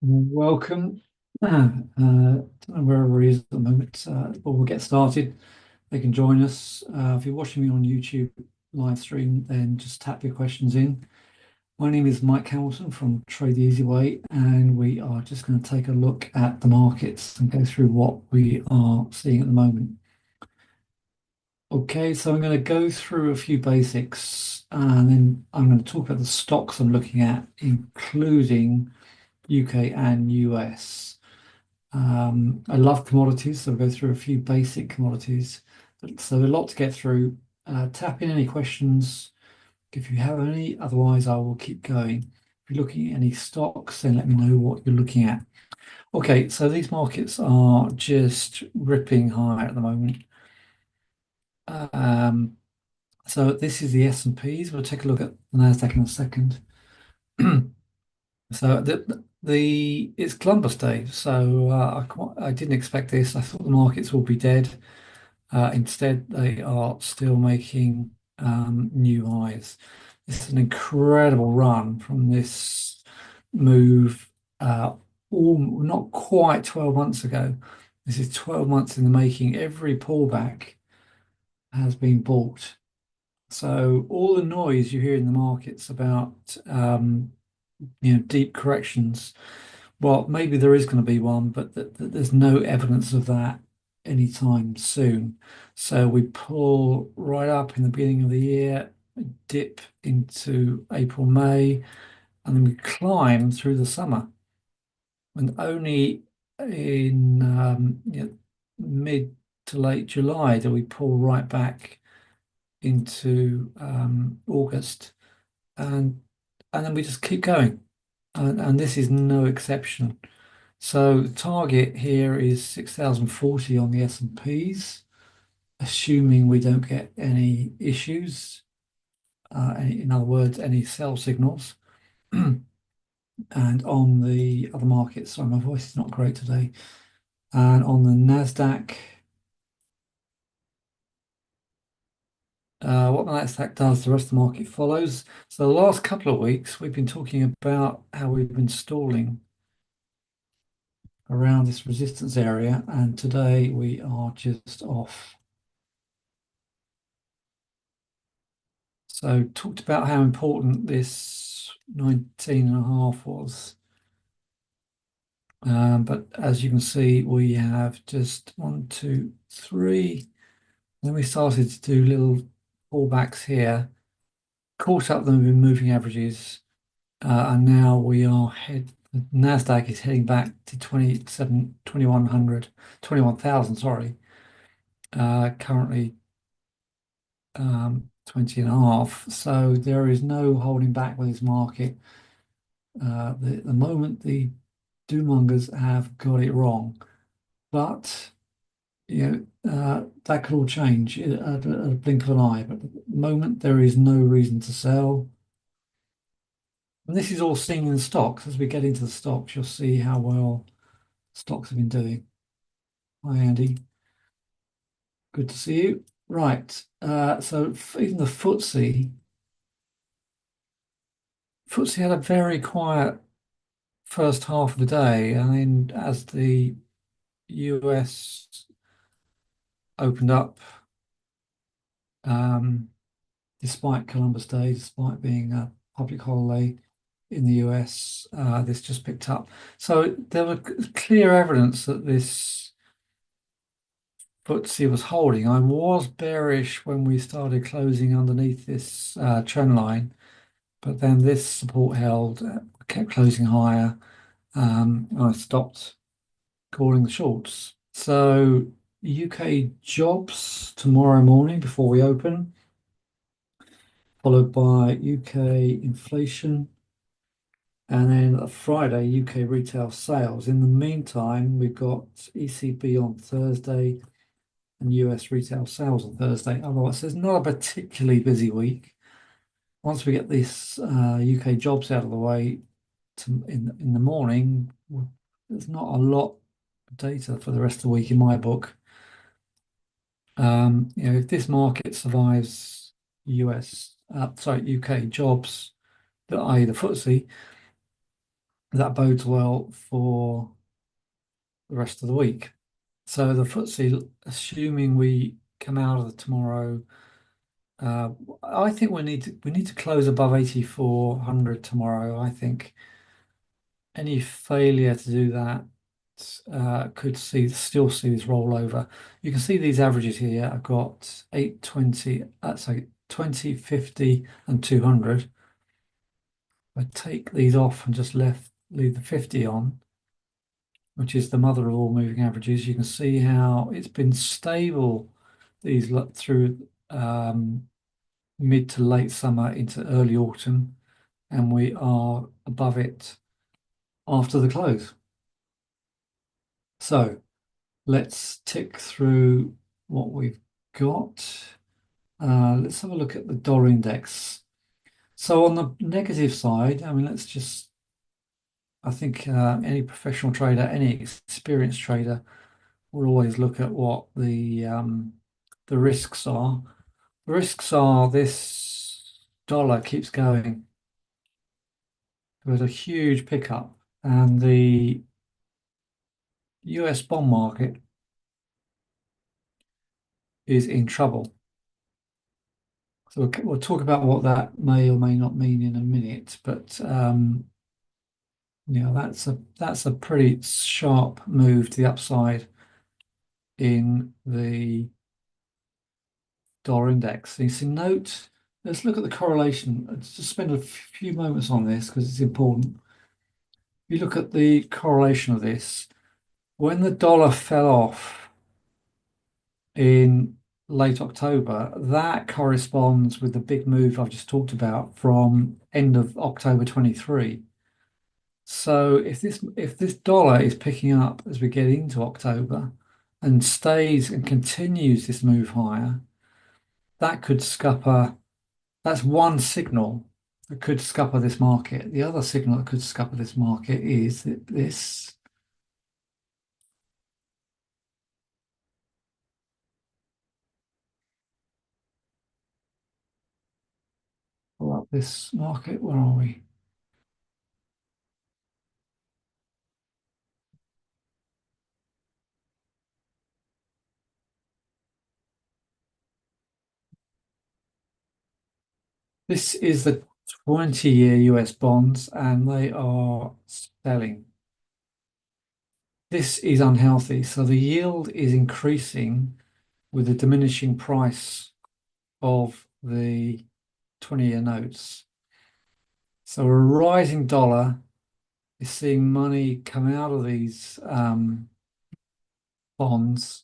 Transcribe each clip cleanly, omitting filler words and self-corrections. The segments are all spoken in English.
Welcome. Don't know wherever he is at the moment, but we'll get started. They can join us. If you're watching me on YouTube live stream, then just tap your questions in. My name is Mike Hamilton from Trade the Easy Way, and we are just going to take a look at the markets and go through what we are seeing at the moment. Okay, so I'm going to go through a few basics, and then I'm going to talk about the stocks I'm looking at, including UK and US. I love commodities, so we'll go through a few basic commodities. So a lot to get through. Tap in any questions if you have any, otherwise I will keep going. If you're looking at any stocks, then let me know what you're looking at. Okay, so these markets are just ripping high at the moment. Um, so this is the S&Ps. We'll take a look at the Nasdaq in a second. So it's Columbus Day, so I didn't expect this. I thought the markets would be dead. Instead, they are still making new highs. This is an incredible run from this move, not quite 12 months ago. This is 12 months in the making. Every pullback has been bought. So all the noise you hear in the markets about deep corrections, well, maybe there is going to be one, but there's no evidence of that anytime soon. So we pull right up in the beginning of the year, dip into April, May, and then we climb through the summer. And only in mid to late July do we pull right back into August, and then we just keep going. And this is no exception. So the target here is 6,040 on the S&Ps, assuming we don't get any issues, in other words, any sell signals. And on the other markets, sorry, my voice is not great today. And on the Nasdaq, what the Nasdaq does, the rest of the market follows. So the last couple of weeks, we've been talking about how we've been stalling around this resistance area, and today we are just off. So talked about how important this 19.5 was. But as you can see, we have just one, two, three. Then we started to do little pullbacks here, caught up them with moving averages, and now we are the Nasdaq is heading back to 21,000, sorry. Currently 20.5. So there is no holding back with this market. The moment the doomongers have got it wrong, but that could all change at a blink of an eye. But at the moment, there is no reason to sell. And this is all seen in the stocks. As we get into the stocks, you'll see how well stocks have been doing. Hi, Andy. Good to see you. Right. So even the FTSE had a very quiet first half of the day, and then as the US opened up, despite Columbus Day, despite being a public holiday in the US, this just picked up. So there was clear evidence that this FTSE was holding. I was bearish when we started closing underneath this trend line, but then this support held, kept closing higher. I stopped calling the shorts. So UK jobs tomorrow morning before we open, followed by UK inflation, and then Friday, UK retail sales. In the meantime, we've got ECB on Thursday and US retail sales on Thursday. Otherwise, it's not a particularly busy week. Once we get this UK jobs out of the way in the morning, there's not a lot of data for the rest of the week in my book. If this market survives UK jobs, i.e. the FTSE, that bodes well for the rest of the week. So the FTSE, assuming we come out of the tomorrow, uh, I think we need to close above 8,400 tomorrow. I think any failure to do that could still see this roll over. You can see these averages here. I've got 820, sorry, 20, 50, and 200. I take these off and just leave the 50 on, which is the mother of all moving averages. You can see how it's been stable through mid to late summer into early autumn, and we are above it after the close. So let's tick through what we've got. Let's have a look at the dollar index. So on the negative side, I mean, I think any professional trader, any experienced trader will always look at what the risks are. The risks are this dollar keeps going with a huge pickup, and the US bond market is in trouble. So we'll talk about what that may or may not mean in a minute, but that's a pretty sharp move to the upside in the dollar index. So you see, let's look at the correlation. Let's just spend a few moments on this because it's important. If you look at the correlation of this, when the dollar fell off in late October, that corresponds with the big move I've just talked about from end of October 23. So if this dollar is picking up as we get into October and stays and continues this move higher, that could scupper. That's one signal that could scupper this market. The other signal that could scupper this market is that this market. Where are we? This is the 20-year US bonds, and they are selling. This is unhealthy. So the yield is increasing with the diminishing price of the 20-year notes. So a rising dollar is seeing money come out of these bonds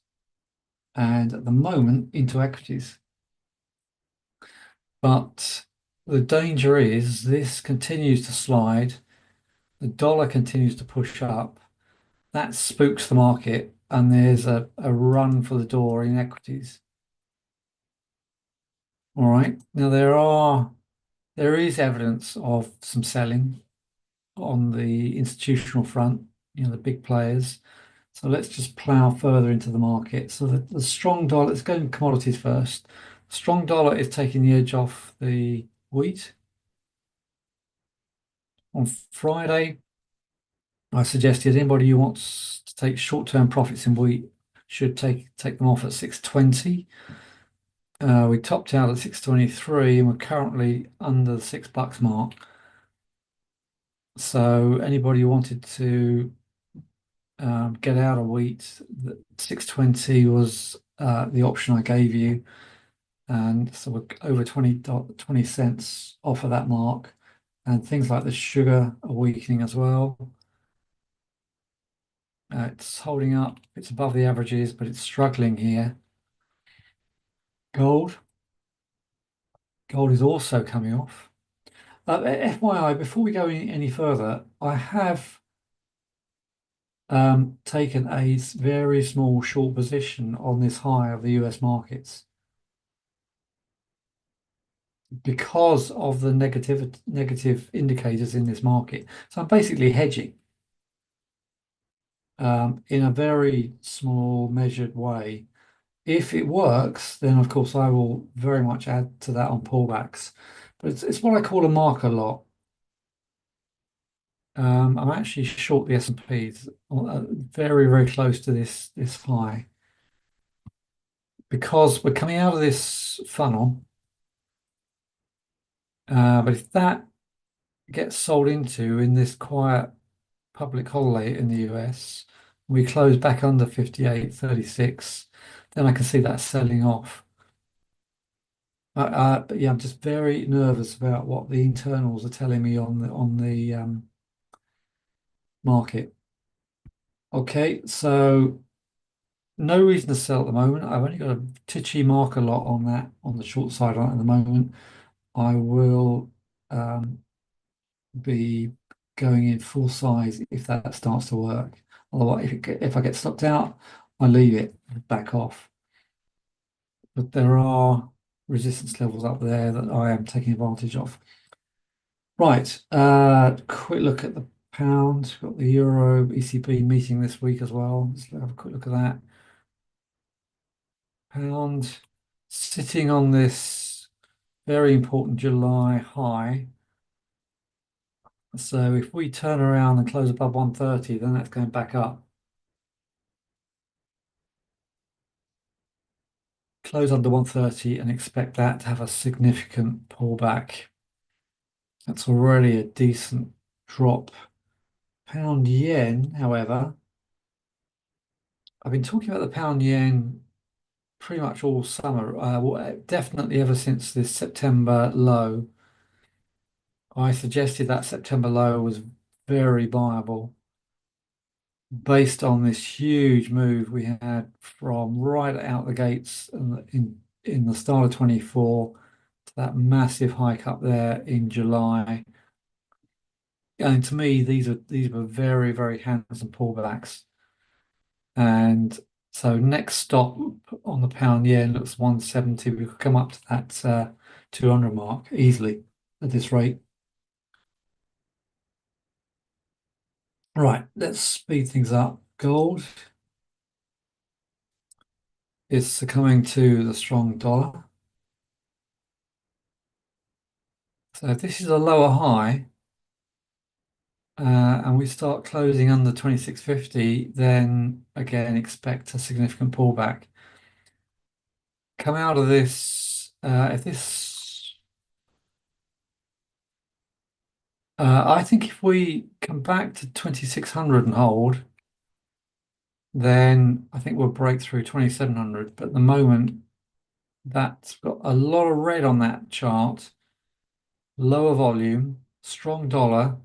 and at the moment into equities. But the danger is this continues to slide, the dollar continues to push up, that spooks the market, and there's a run for the door in equities. All right. Now there is evidence of some selling on the institutional front, the big players. So let's just plow further into the market. So the strong dollar, let's go in commodities first. Strong dollar is taking the edge off the wheat. On Friday, I suggested anybody who wants to take short-term profits in wheat should take them off at 620. We topped out at 623 and we're currently under the $6 mark. So anybody who wanted to get out of wheat, 620 was the option I gave you. And so we're over 20 cents off of that mark. And things like the sugar are weakening as well. It's holding up. It's above the averages, but it's struggling here. Gold. Gold is also coming off. FYI, before we go any further, I have taken a very small short position on this high of the US markets because of the negative indicators in this market. So I'm basically hedging in a very small, measured way. If it works, then of course I will very much add to that on pullbacks. But it's what I call a marker lot. I'm actually short the S&P. It's very, very close to this high because we're coming out of this funnel. But if that gets sold into in this quiet public holiday in the US, we close back under 58.36, then I can see that selling off. But yeah, I'm just very nervous about what the internals are telling me on the market. Okay, so no reason to sell at the moment. I've only got a titchy marker lot on that on the short side on it at the moment. I will be going in full size if that starts to work. Otherwise, if I get stopped out, I leave it back off. But there are resistance levels up there that I am taking advantage of. Right, quick look at the pound. Got the Euro ECB meeting this week as well. Let's have a quick look at that. Pound sitting on this very important July high. So if we turn around and close above 130, then that's going back up. Close under 130 and expect that to have a significant pullback. That's already a decent drop. Pound yen, however, I've been talking about the pound yen pretty much all summer. Well, definitely ever since this September low. I suggested that September low was very viable based on this huge move we had from right out the gates in the start of 24 to that massive hike up there in July. And to me, these were very, very handsome pullbacks. And so next stop on the pound yen looks 170. We could come up to that 200 mark easily at this rate. Right, let's speed things up. Gold is succumbing to the strong dollar. So if this is a lower high, and we start closing under 2650, then again expect a significant pullback. Come out of this, if this, I think if we come back to 2600 and hold, then I think we'll break through 2700. But at the moment, that's got a lot of red on that chart, lower volume, strong dollar.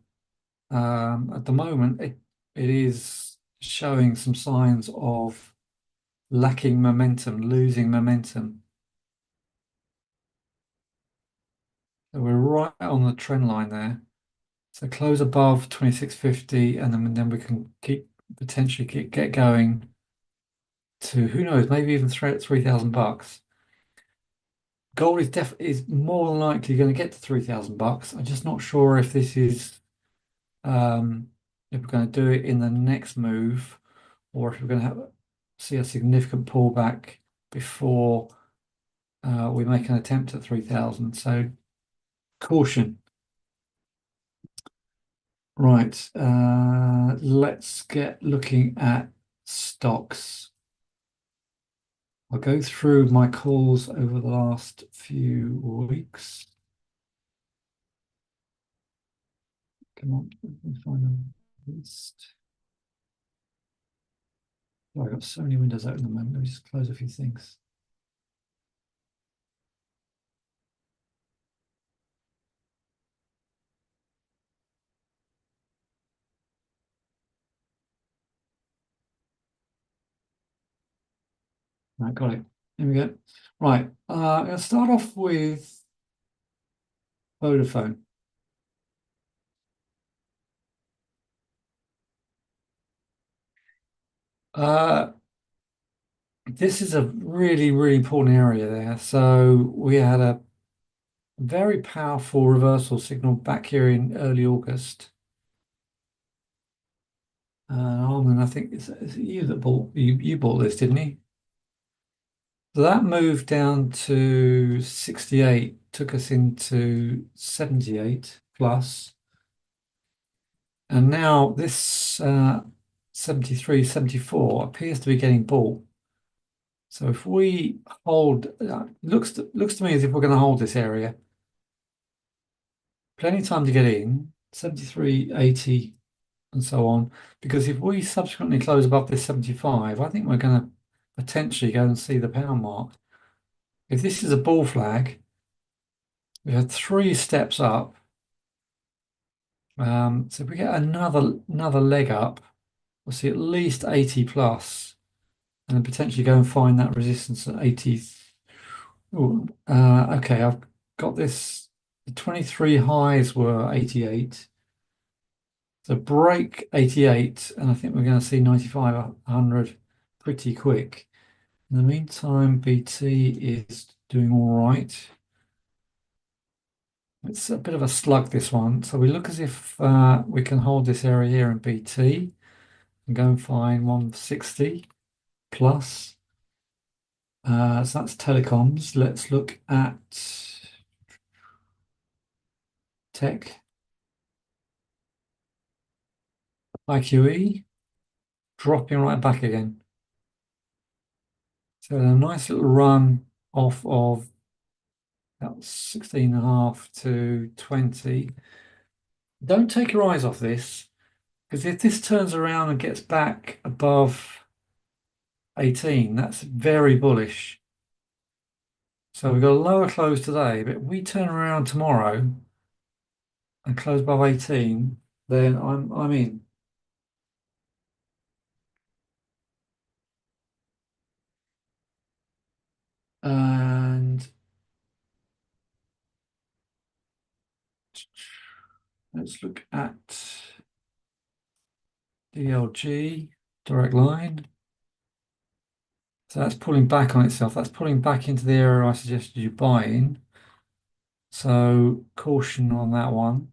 At the moment, it is showing some signs of lacking momentum, losing momentum. So we're right on the trend line there. So close above 2650, and then we can get going to who knows, maybe even 3,000 bucks. Gold is more than likely going to get to 3,000 bucks. I'm just not sure if this is if we're going to do it in the next move or if we're going to see a significant pullback before we make an attempt at 3,000. So caution. Right, let's get looking at stocks. I'll go through my calls over the last few weeks. Come on, let me find the list. Oh, I've got so many windows open at the moment. Let me just close a few things. Right, got it. Here we go. Right, I'm going to start off with Vodafone. Uh, this is a really, really important area there. So we had a very powerful reversal signal back here in early August. Armin, I think it's you that you bought this, didn't you? So that moved down to 68, took us into 78 plus. And now this 73, 74 appears to be getting bought. So if we hold, looks to me as if we're going to hold this area. Plenty of time to get in, 73, 80, and so on. Because if we subsequently close above this 75, I think we're going to potentially go and see the pound mark. If this is a bull flag, we had three steps up. So if we get another leg up, we'll see at least 80 plus, and then potentially go and find that resistance at 80. Ooh, okay, I've got this. The 23 highs were 88. So break 88, and I think we're going to see 95, 100 pretty quick. In the meantime, BT is doing all right. It's a bit of a slug, this one. So we look as if we can hold this area here in BT and go and find 160 plus. So that's telecoms. Let's look at tech, IQE, dropping right back again. So a nice little run off of about 16.5 to 20. Don't take your eyes off this, because if this turns around and gets back above 18, that's very bullish. So we've got a lower close today, but if we turn around tomorrow and close above 18, then I'm in. And let's look at DLG, direct line. So that's pulling back on itself. That's pulling back into the area I suggested you buy in. So caution on that one.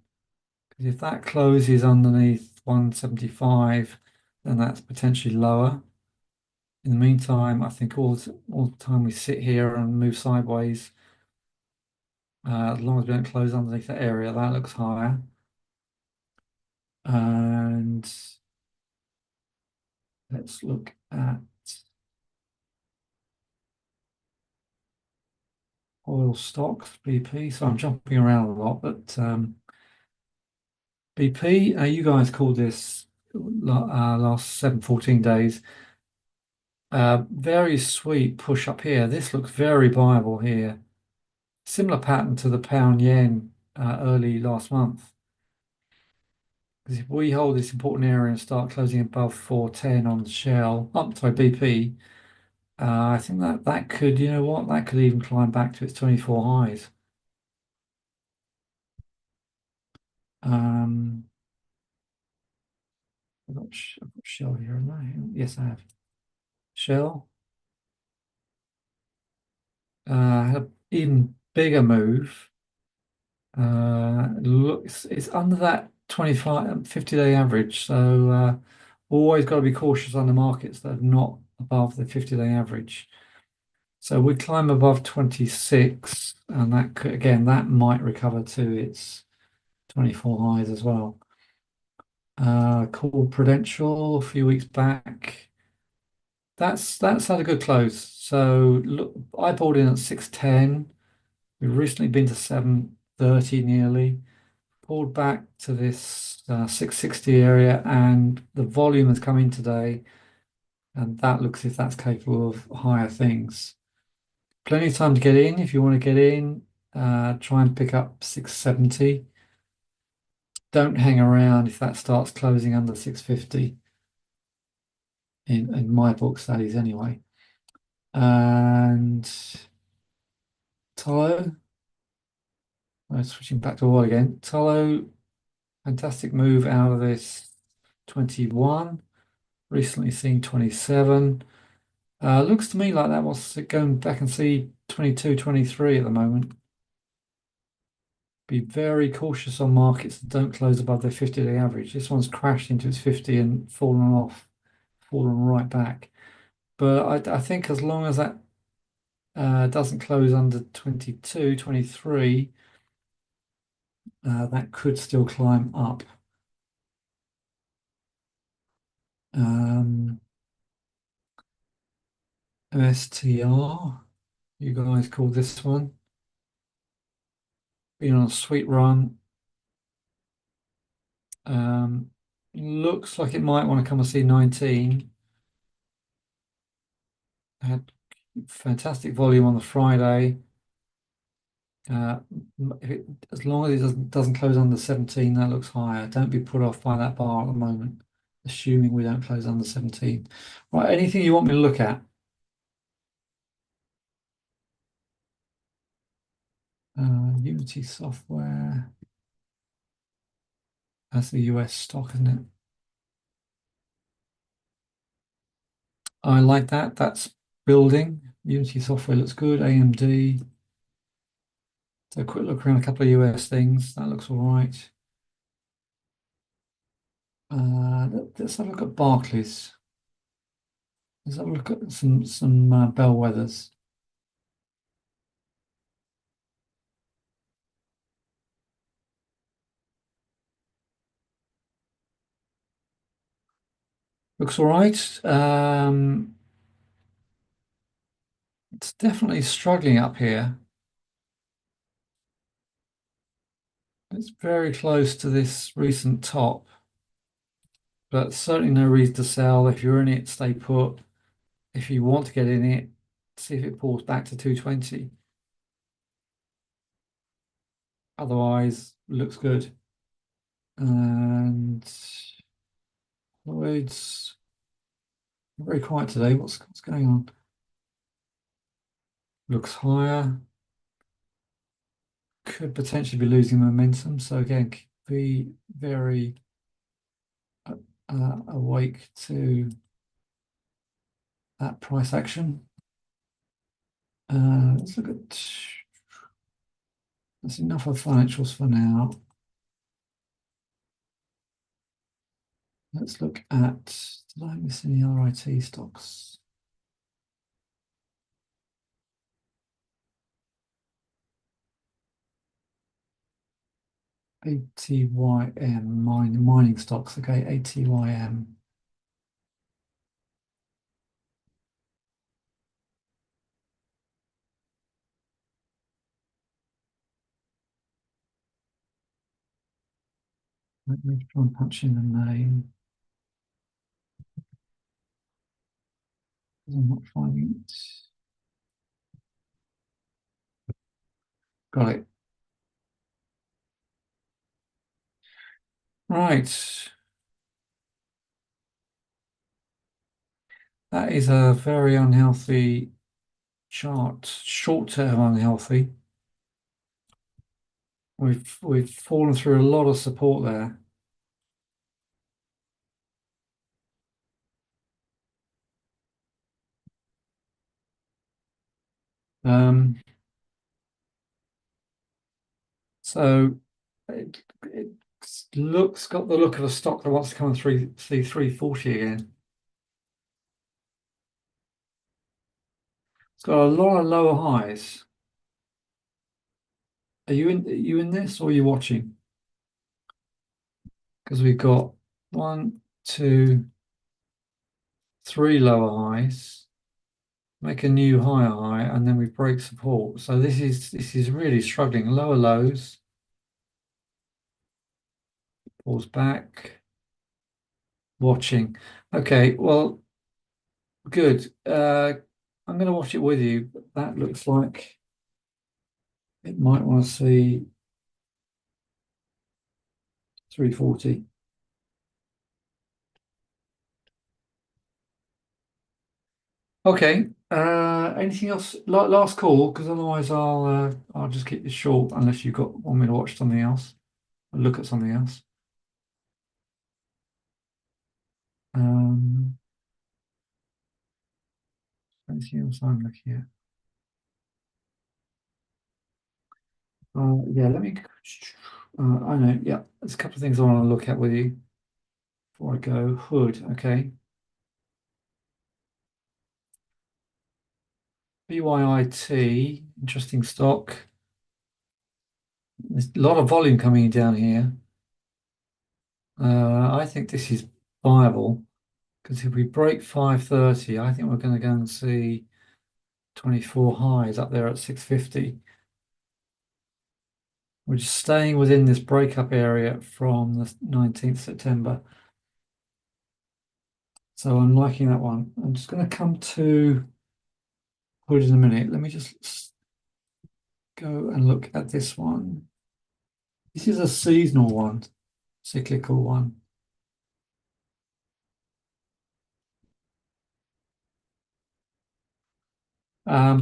Because if that closes underneath 175, then that's potentially lower. In the meantime, I think all the time we sit here and move sideways, as long as we don't close underneath that area, that looks higher. And let's look at oil stocks, BP. So I'm jumping around a lot, but BP, you guys called this last 14 days. Very sweet push up here. This looks very viable here. Similar pattern to the pound yen early last month. Because if we hold this important area and start closing above 410 on Shell, sorry, BP, I think that could, you know what, that could even climb back to its 24 highs. Um, I've got Shell here, haven't I? Yes, I have. Shell had an even bigger move. Looks it's under that 25 50-day average. So always got to be cautious on the markets that are not above the 50-day average. So we climb above 26, and that could, again, that might recover to its 24 highs as well. Called Prudential a few weeks back. That's had a good close. So look, I bought in at 610. We've recently been to 730 nearly. Pulled back to this 660 area, and the volume has come in today, and that looks if that's capable of higher things. Plenty of time to get in if you want to get in. Try and pick up 670. Don't hang around if that starts closing under 650. In my books, that is anyway. And Tullow, switching back to oil again. Tullow, fantastic move out of this 21. Recently seen 27. Looks to me like that was going back and see 22, 23 at the moment. Be very cautious on markets that don't close above their 50-day average. This one's crashed into its 50 and fallen right back. But I think as long as that doesn't close under 22, 23, that could still climb up. Um, OSTR, you guys call this one. Been on a sweet run. Um, Looks like it might want to come and see 19. Had fantastic volume on the Friday. Uh, as long as it doesn't close under 17, that looks higher. Don't be put off by that bar at the moment, assuming we don't close under 17. Right, anything you want me to look at? Unity Software. That's the US stock, isn't it? I like that. That's building. Unity Software looks good. AMD. So a quick look around a couple of US things. That looks all right. Let's have a look at Barclays. Let's have a look at some bellwethers. Looks all right. It's definitely struggling up here. It's very close to this recent top, but certainly no reason to sell. If you're in it, stay put. If you want to get in it, see if it pulls back to 220. Otherwise, looks good. And Lloyd's very quiet today. What's going on? Looks higher. Could potentially be losing momentum. So again, be very awake to that price action. Let's look at that's enough of financials for now. Let's look at, did I miss any other IT stocks? ATYM, mining stocks. Okay, ATYM. Let me try and punch in the name. I'm not finding it. Got it. Right. That is a very unhealthy chart. Short-term unhealthy. We've fallen through a lot of support there. Um, so it looks got the look of a stock that wants to come and see 340 again. It's got a lot of lower highs. Are you in this or are you watching? Because we've got one, two, three lower highs, make a new higher high, and then we break support. So this is really struggling. Lower lows, pulls back, watching. Okay, well, good. I'm going to watch it with you. That looks like it might want to see 340. Okay. Anything else? Last call, because otherwise I'll just keep this short unless you've got want me to watch something else, or look at something else. Um, Anything else I'm looking at? Yeah, let me. I know. Yeah, there's a couple of things I want to look at with you before I go. Hood. Okay. BYIT. Interesting stock. There's a lot of volume coming down here. I think this is viable. Because if we break 530, I think we're going to go and see 24 highs up there at 650. We're just staying within this breakup area from the 19th September. So I'm liking that one. I'm just going to come to hood in a minute. Let me just go and look at this one. This is a seasonal one, cyclical one.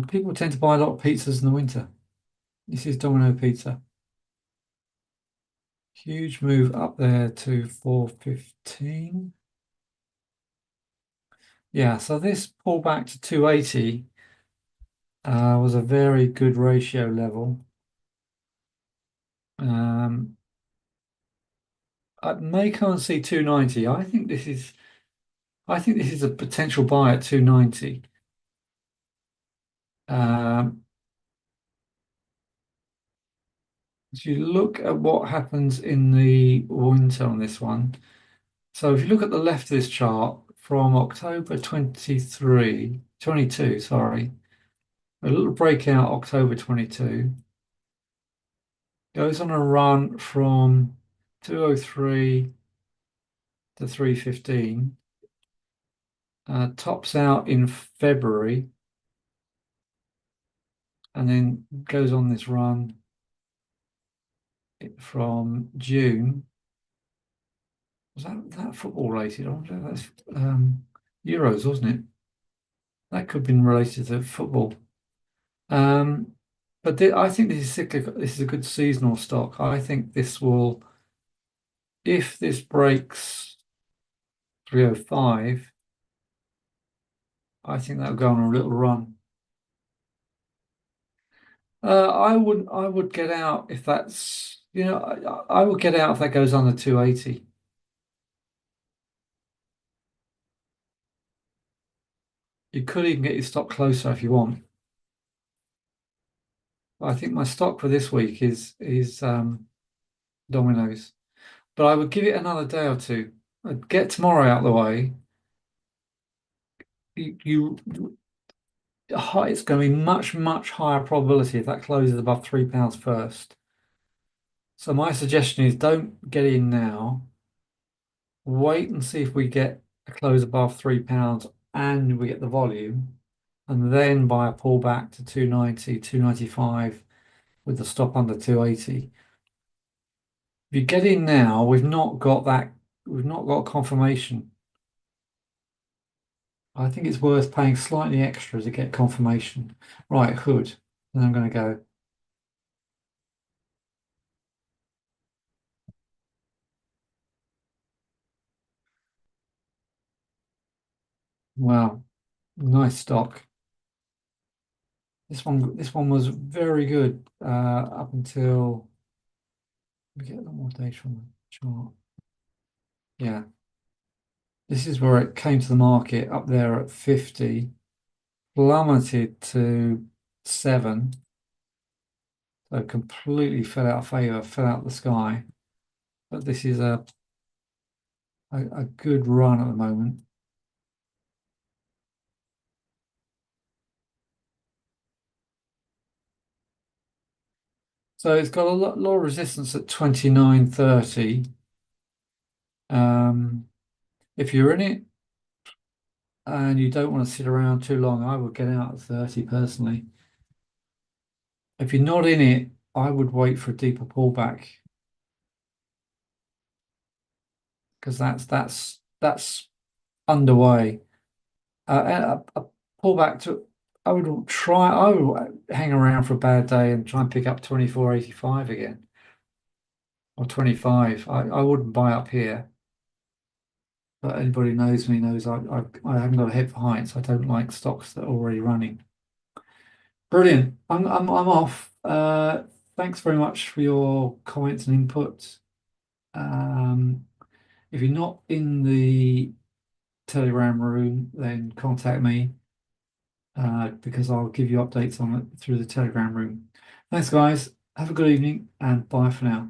People tend to buy a lot of pizzas in the winter. This is Domino Pizza. Huge move up there to 415. Yeah, so this pullback to 280 was a very good ratio level. I may come and see 290. I think this is a potential buy at 290. Um, if you look at what happens in the winter on this one, so if you look at the left of this chart from October 22, sorry, a little breakout October 22, goes on a run from 203 to 315, tops out in February, and then goes on this run from June. Was that football related? I wonder if that's Euros, wasn't it? That could have been related to football. Um, but I think this is cyclical. This is a good seasonal stock. I think this will, if this breaks 305, I think that'll go on a little run. I would get out if that's, I would get out if that goes under 280. You could even get your stock closer if you want. But I think my stock for this week is Domino's. But I would give it another day or two. I'd get tomorrow out of the way. It's going to be much higher probability if that closes above £3 first. So my suggestion is don't get in now. Wait and see if we get a close above £3 and we get the volume, and then buy a pullback to 290, 295 with the stop under 280. If you get in now, we've not got confirmation. I think it's worth paying slightly extra to get confirmation. Right, hood. Then I'm going to go. Wow, nice stock. This one was very good up until we get a lot more data from the chart. Yeah, this is where it came to the market up there at 50, plummeted to 7, so completely fell out of favor, fell out of the sky. But this is a good run at the moment. So it's got a lot of resistance at 29.30. If you're in it and you don't want to sit around too long, I would get out at 30 personally. If you're not in it, I would wait for a deeper pullback because that's underway. A pullback to I would hang around for a bad day and try and pick up 24.85 again or 25. I wouldn't buy up here. But anybody knows me knows I haven't got a head for heights. I don't like stocks that are already running. Brilliant. I'm off. Thanks very much for your comments and input. Um, if you're not in the Telegram room, then contact me because I'll give you updates on it through the Telegram room. Thanks, guys. Have a good evening and bye for now.